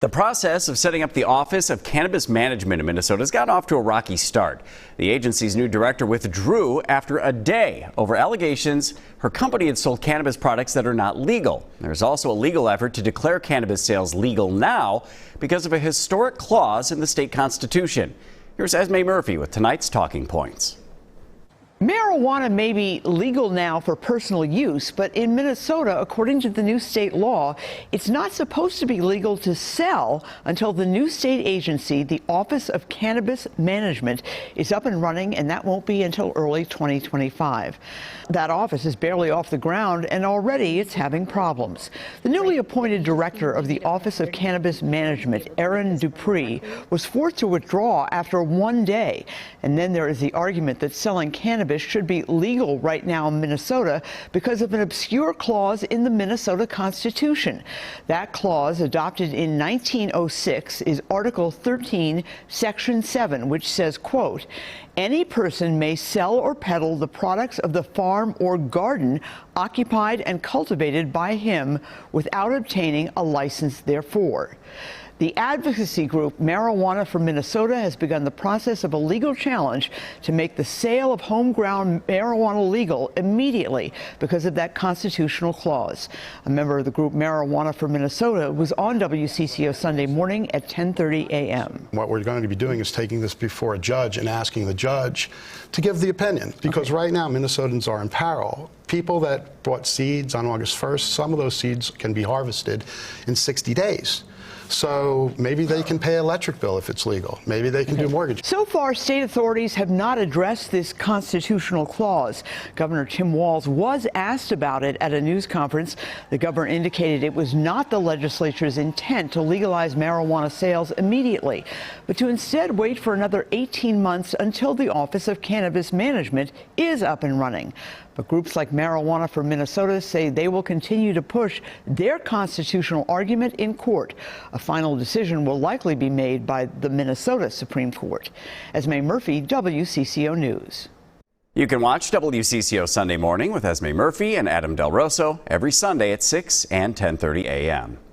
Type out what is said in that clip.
The process of setting up the Office of Cannabis Management in Minnesota has gotten off to a rocky start. The agency's new director withdrew after a day over allegations her company had sold cannabis products that are not legal. There's also a legal effort to declare cannabis sales legal now because of a historic clause in the state constitution. Here's Esme Murphy with tonight's talking points. Marijuana may be legal now for personal use, but in Minnesota, according to the new state law, it's not supposed to be legal to sell until the new state agency, the Office of Cannabis Management, is up and running, and that won't be until early 2025. That office is barely off the ground, and already it's having problems. The newly appointed director of the Office of Cannabis Management, Erin Dupree, was forced to withdraw after one day. And then there is the argument that selling cannabis should be legal right now in Minnesota because of an obscure clause in the Minnesota Constitution. That clause, adopted in 1906, is Article 13, Section 7, which says, quote, "Any person may sell or peddle the products of the farm or garden occupied and cultivated by him without obtaining a license therefor." The advocacy group Marijuana for Minnesota has begun the process of a legal challenge to make the sale of homegrown marijuana legal immediately because of that constitutional clause. A member of the group Marijuana for Minnesota was on WCCO Sunday morning at 10:30 a.m. What we're going to be doing is taking this before a judge and asking the judge to give the opinion, because right now Minnesotans are in peril. People that bought seeds on August 1st, some of those seeds can be harvested in 60 days. So maybe they can pay an electric bill if it's legal. Maybe they can do mortgage. So far, state authorities have not addressed this constitutional clause. Governor Tim Walz was asked about it at a news conference. The governor indicated it was not the legislature's intent to legalize marijuana sales immediately, but to instead wait for another 18 months until the Office of Cannabis Management is up and running. But groups like Marijuana for Minnesota say they will continue to push their constitutional argument in court. A final decision will likely be made by the Minnesota Supreme Court. Esme Murphy, WCCO News. You can watch WCCO Sunday Morning with Esme Murphy and Adam Del Rosso every Sunday at 6 and 10:30 a.m.